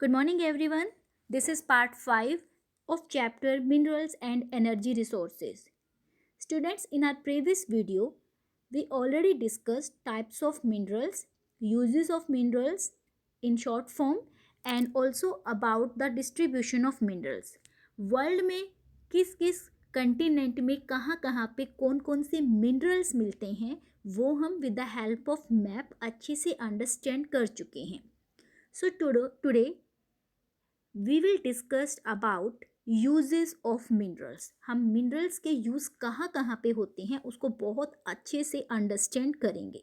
Good morning, everyone. This is part 5 of chapter Minerals and Energy Resources. Students, in our previous video, we already discussed types of minerals, uses of minerals in short form, and also about the distribution of minerals. World में किस किस continent में कहाँ कहाँ पे कौन कौन से मिनरल्स मिलते हैं वो हम with the help of map अच्छे से अंडरस्टैंड कर चुके हैं. So today we will discuss about uses of minerals. हम minerals के use कहाँ कहाँ पे होते हैं उसको बहुत अच्छे से अंडरस्टैंड करेंगे.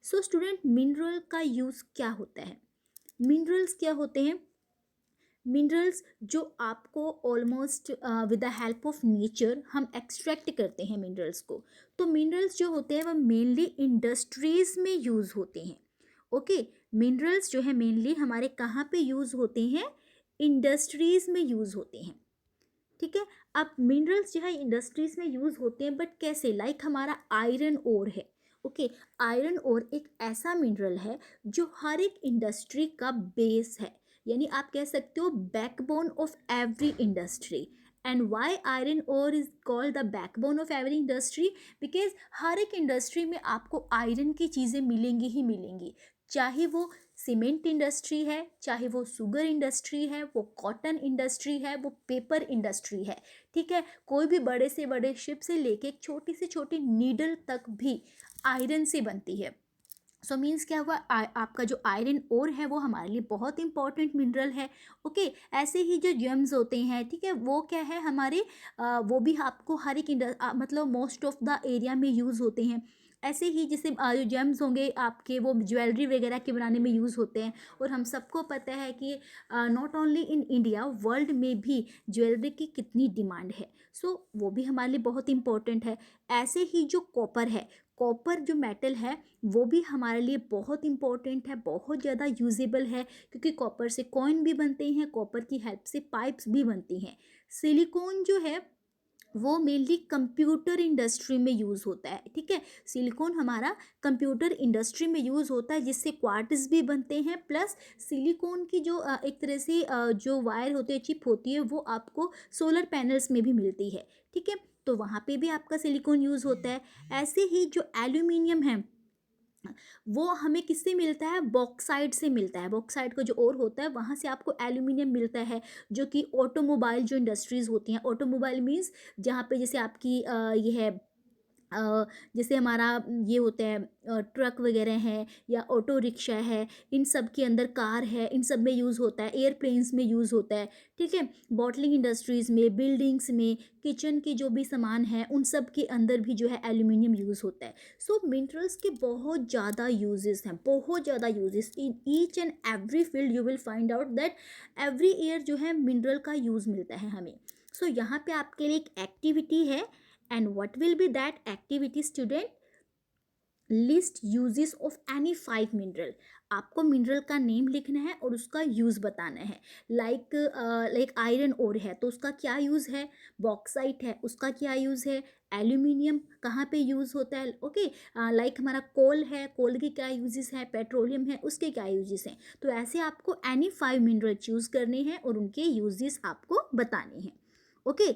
सो स्टूडेंट, मिनरल का यूज़ क्या होता है? मिनरल्स क्या होते हैं? मिनरल्स जो आपको almost with the help of nature हम एक्सट्रैक्ट करते हैं मिनरल्स को. तो मिनरल्स जो होते हैं वो मेनली इंडस्ट्रीज में यूज़ होते हैं. ओके, मिनरल्स जो है मेनली हमारे कहाँ पे यूज़ होते हैं? इंडस्ट्रीज में यूज़ होते हैं. ठीक है. अब मिनरल्स जो है इंडस्ट्रीज में यूज़ होते हैं, बट कैसे? लाइक हमारा आयरन ओर है. ओके, आयरन ओर एक ऐसा मिनरल है जो हर एक इंडस्ट्री का बेस है, यानी आप कह सकते हो backbone of every industry. And why iron ore is called the backbone of every industry? Because हर एक इंडस्ट्री में आपको आयरन की चीज़ें मिलेंगी ही मिलेंगी, चाहे वो सीमेंट इंडस्ट्री है, चाहे वो शुगर इंडस्ट्री है, वो कॉटन इंडस्ट्री है, वो पेपर इंडस्ट्री है. ठीक है, कोई भी बड़े से बड़े शिप से लेके एक छोटी से छोटी नीडल तक भी आयरन से बनती है. सो मीन्स क्या हुआ, आपका जो आयरन ओर है वो हमारे लिए बहुत इंपॉर्टेंट मिनरल है. ओके, ऐसे ही जो जेम्स होते हैं, ठीक है, वो क्या है हमारे वो भी आपको हर एक मतलब मोस्ट ऑफ द एरिया में यूज़ होते हैं. ऐसे ही जैसे जो जेम्स होंगे आपके वो ज्वेलरी वगैरह के बनाने में यूज़ होते हैं. और हम सबको पता है कि not only in India, world में भी ज्वेलरी की कितनी डिमांड है. सो वो भी हमारे लिए बहुत इंपॉर्टेंट है. ऐसे ही जो कॉपर है, कॉपर जो मेटल है वो भी हमारे लिए बहुत इंपॉर्टेंट है, बहुत ज़्यादा यूजेबल है, क्योंकि कॉपर से कॉइन भी बनते हैं, कॉपर की हेल्प से पाइप्स भी बनती हैं. सिलिकॉन जो है वो मेनली कंप्यूटर इंडस्ट्री में यूज़ होता है. ठीक है, सिलिकॉन हमारा कंप्यूटर इंडस्ट्री में यूज़ होता है, जिससे क्वार्ट्ज भी बनते हैं. प्लस सिलिकॉन की जो एक तरह से जो वायर होती है, चिप होती है, वो आपको सोलर पैनल्स में भी मिलती है. ठीक है, तो वहाँ पे भी आपका सिलिकॉन यूज़ होता है. ऐसे ही जो एल्यूमिनियम है वो हमें किससे मिलता है? बॉक्साइट से मिलता है. बॉक्साइट का जो ओर होता है वहाँ से आपको एल्यूमिनियम मिलता है, जो कि ऑटोमोबाइल जो इंडस्ट्रीज़ होती हैं, ऑटोमोबाइल मीन्स जहाँ पे जैसे आपकी ये है जैसे हमारा ये होता है ट्रक वगैरह हैं या ऑटो रिक्शा है, इन सब के अंदर कार है, इन सब में यूज़ होता है. एयरप्लेन्स में यूज़ होता है. ठीक है, बॉटलिंग इंडस्ट्रीज़ में, बिल्डिंग्स में, किचन के जो भी सामान हैं उन सब के अंदर भी जो है एल्यूमिनियम यूज़ होता है. सो मिनरल्स के बहुत ज़्यादा यूजेस हैं, बहुत ज़्यादा uses. In each and every field you will find out that every year जो है मिनरल का यूज़ मिलता है हमें. सो यहाँ पे आपके लिए एक एक्टिविटी है. And what will be that activity, student? List uses of any 5 mineral. आपको मिनरल का नेम लिखना है और उसका यूज़ बताना है. लाइक आयरन ओर है तो उसका क्या यूज़ है, बॉक्साइट है उसका क्या यूज़ है, एल्यूमिनियम कहाँ पे यूज़ होता है. ओके, लाइक हमारा कोल है, कोल के क्या यूजेस है, पेट्रोलियम है उसके क्या यूजेस हैं. तो ऐसे आपको एनी 5 मिनरल चूज़ करने हैं और उनके यूजेस आपको बताने हैं. Okay.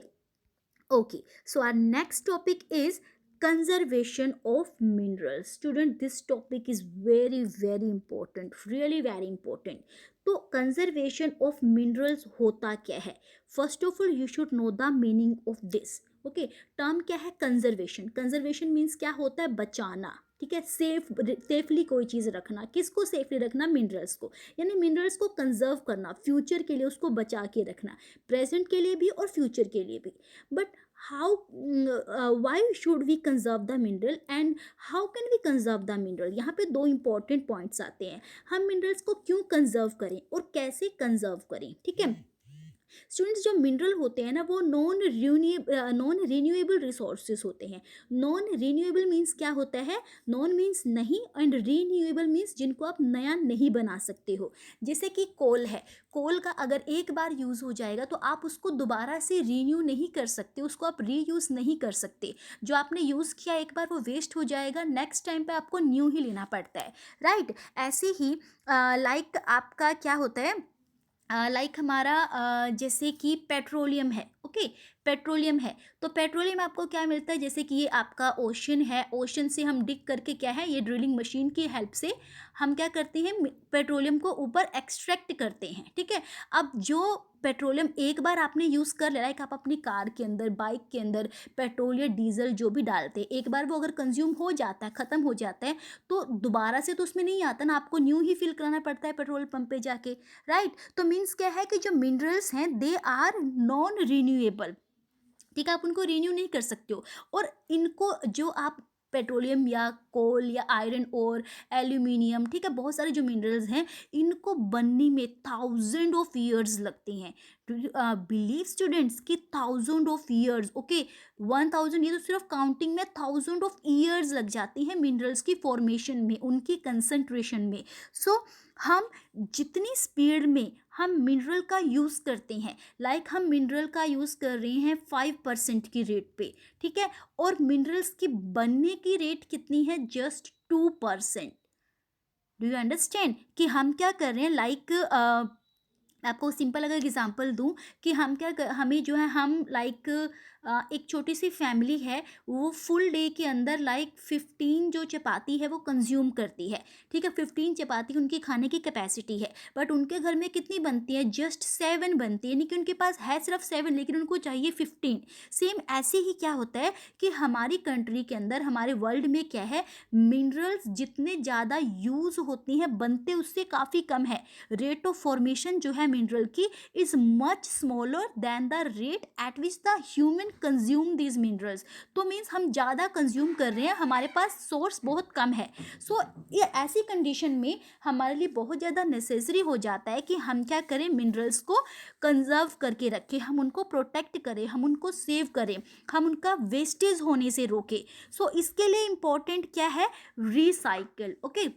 Okay, so our next topic is conservation of minerals. Student, this topic is very very important, really very important. तो conservation of minerals होता क्या है? First of all, you should know the meaning of this. Okay, term क्या है? Conservation. Conservation means क्या होता है? बचाना. ठीक है, सेफली कोई चीज़ रखना. किसको सेफली रखना? मिनरल्स को. यानी मिनरल्स को कंजर्व करना, फ्यूचर के लिए उसको बचा के रखना, प्रेजेंट के लिए भी और फ्यूचर के लिए भी. But how, why should we conserve the mineral and how can we conserve the mineral? यहाँ पे दो इंपॉर्टेंट पॉइंट्स आते हैं. हम मिनरल्स को क्यों कंजर्व करें और कैसे कंजर्व करें. ठीक है स्टूडेंट्स, जो मिनरल होते हैं ना वो नॉन रिन्यूएबल रिसोर्सेज होते हैं. नॉन रिन्यूएबल मीन्स क्या होता है? नॉन मीन्स नहीं एंड रीन्यूएबल मीन्स जिनको आप नया नहीं बना सकते हो. जैसे कि कोल है, कोल का अगर एक बार यूज़ हो जाएगा तो आप उसको दोबारा से रीन्यू नहीं कर सकते, उसको आप रीयूज़ नहीं कर सकते. जो आपने यूज़ किया एक बार वो वेस्ट हो जाएगा, नेक्स्ट टाइम पे आपको न्यू ही लेना पड़ता है. राइट. ऐसे ही लाइक आपका क्या होता है, लाइक हमारा जैसे कि पेट्रोलियम है, ओके, पेट्रोलियम है, तो पेट्रोलियम आपको क्या मिलता है, जैसे कि ये आपका ओशन है, ओशन से हम डिग करके क्या है, ये ड्रिलिंग मशीन की हेल्प से हम क्या करते हैं, पेट्रोलियम को ऊपर एक्सट्रैक्ट करते हैं, ठीक है। अब जो पेट्रोलियम एक बार आपने यूज़ कर लिया, लाइक आप अपनी कार के अंदर, बाइक के अंदर पेट्रोल या डीजल जो भी डालते हैं, एक बार वो अगर कंज्यूम हो जाता है, ख़त्म हो जाता है, तो दोबारा से तो उसमें नहीं आता ना, आपको न्यू ही फिल कराना पड़ता है पेट्रोल पंप पे जाके, राइट। तो मीन्स क्या है कि जो मिनरल्स हैं दे आर नॉन रिन्यूएबल, ठीक है, आप उनको रिन्यू नहीं कर सकते हो। और इनको जो आप पेट्रोलियम या कोल या आयरन और एल्यूमिनियम, ठीक है, बहुत सारे जो मिनरल्स हैं इनको बनने में थाउजेंड ऑफ ईयर्स लगते हैं। बिलीव स्टूडेंट्स कि थाउजेंड ऑफ ईयर्स, ओके, 1000, ये तो सिर्फ काउंटिंग में थाउजेंड ऑफ ईयर्स लग जाती हैं मिनरल्स की फॉर्मेशन में, उनकी कंसंट्रेशन में। सो हम जितनी स्पीड में हम मिनरल का यूज़ करते हैं, लाइक हम मिनरल का यूज़ कर रहे हैं 5% की रेट पे, ठीक है, और मिनरल्स की बनने की रेट कितनी है, जस्ट 2%। डू यू अंडरस्टैंड कि हम क्या कर रहे हैं, लाइक आपको सिंपल अगर एग्जांपल दूं कि हम क्या हमें जो है, हम लाइक एक छोटी सी फैमिली है, वो फुल डे के अंदर लाइक 15 जो चपाती है वो कंज्यूम करती है, ठीक है, 15 चपाती उनकी खाने की कैपेसिटी है, बट उनके घर में कितनी बनती है, जस्ट 7 बनती है, यानी कि उनके पास है सिर्फ 7 लेकिन उनको चाहिए 15। सेम ऐसे ही क्या होता है कि हमारी कंट्री के अंदर, हमारे वर्ल्ड में क्या है, मिनरल्स जितने ज़्यादा यूज़ होती हैं बनते उससे काफ़ी कम है, रेट ऑफ फॉर्मेशन जो है मिनरल की is much smaller than the rate at which the human consume these minerals. तो मीन्स हम ज़्यादा कंज्यूम कर रहे हैं, हमारे पास सोर्स बहुत कम है। सो ये ऐसी कंडीशन में हमारे लिए बहुत ज़्यादा नेसेसरी हो जाता है कि हम क्या करें, मिनरल्स को कंजर्व करके रखें, हम उनको प्रोटेक्ट करें, हम उनको सेव करें, हम उनका वेस्टेज होने से रोकें। सो इसके लिए इम्पोर्टेंट क्या है, recycle, okay,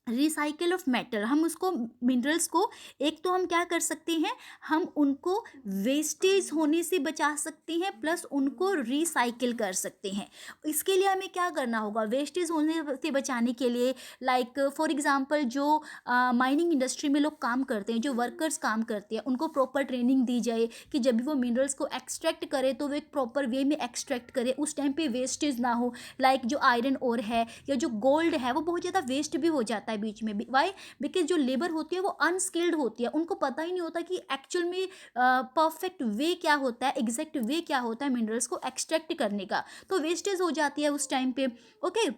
recycle of metal. हम उसको मिनरल्स को, एक तो हम क्या कर सकते हैं, हम उनको वेस्टेज होने से बचा सकते हैं, प्लस उनको रिसाइकिल कर सकते हैं। इसके लिए हमें क्या करना होगा, वेस्टेज होने से बचाने के लिए, लाइक फॉर एग्जांपल जो माइनिंग इंडस्ट्री में लोग काम करते हैं, जो वर्कर्स काम करते हैं, उनको प्रॉपर ट्रेनिंग दी जाए कि जब भी वो मिनरल्स को एक्सट्रैक्ट करें तो वो एक प्रॉपर वे में एक्सट्रैक्ट करें, उस टाइम पे वेस्टेज ना हो। लाइक जो आयरन ओर है या जो गोल्ड है वो बहुत ज़्यादा वेस्ट भी हो जाता है बीच में भी, वाई, बिकॉज जो लेबर होती है वो अनस्किल्ड होती है, उनको पता ही नहीं होता कि एक्चुअल में परफेक्ट वे क्या होता है, एग्जैक्ट वे क्या होता है मिनरल्स को एक्सट्रैक्ट करने का, तो वेस्टेज हो जाती है उस टाइम पे, ओके।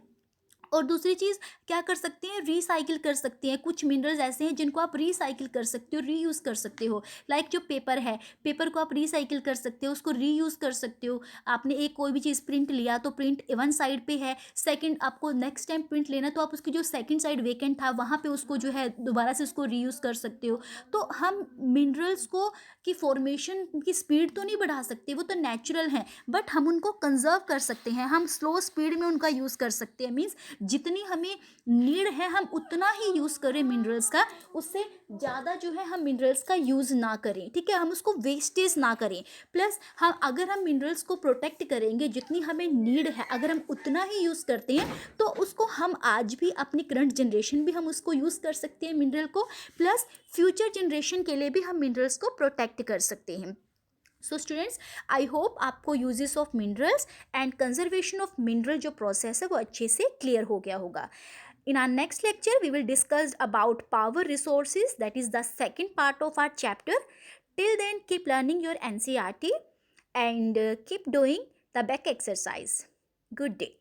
और दूसरी चीज़ क्या कर सकते हैं, रिसाइकिल कर सकते हैं। कुछ मिनरल्स ऐसे हैं जिनको आप रिसाइकिल कर सकते हो, रीयूज़ कर सकते हो। लाइक जो पेपर है, पेपर को आप रिसाइकिल कर सकते हो, उसको रीयूज़ कर सकते हो। आपने एक कोई भी चीज़ प्रिंट लिया तो प्रिंट वन साइड पे है, सेकंड आपको नेक्स्ट टाइम प्रिंट लेना तो आप उसकी जो सेकंड साइड वेकेंट था वहाँ पे उसको जो है दोबारा से उसको रीयूज़ कर सकते हो। तो हम मिनरल्स को की फॉर्मेशन की स्पीड तो नहीं बढ़ा सकते, वो तो नेचुरल हैं, बट हम उनको कंजर्व कर सकते हैं, हम स्लो स्पीड में उनका यूज़ कर सकते हैं। मीन्स जितनी हमें नीड है हम उतना ही यूज़ करें मिनरल्स का, उससे ज़्यादा जो है हम मिनरल्स का यूज़ ना करें, ठीक है, हम उसको वेस्टेज ना करें। प्लस हम अगर हम मिनरल्स को प्रोटेक्ट करेंगे, जितनी हमें नीड है अगर हम उतना ही यूज़ करते हैं तो उसको हम आज भी अपनी करंट जनरेशन भी हम उसको यूज़ कर सकते हैं मिनरल को, प्लस फ्यूचर जनरेशन के लिए भी हम मिनरल्स को प्रोटेक्ट कर सकते हैं। सो स्टूडेंट्स, आई होप आपको uses of minerals and conservation of mineral जो प्रोसेस है वो अच्छे से क्लियर हो गया होगा। In our next lecture, we will discuss about power resources, that is the second part of our chapter. Till then, keep learning your NCERT and keep doing the back exercise. Good day.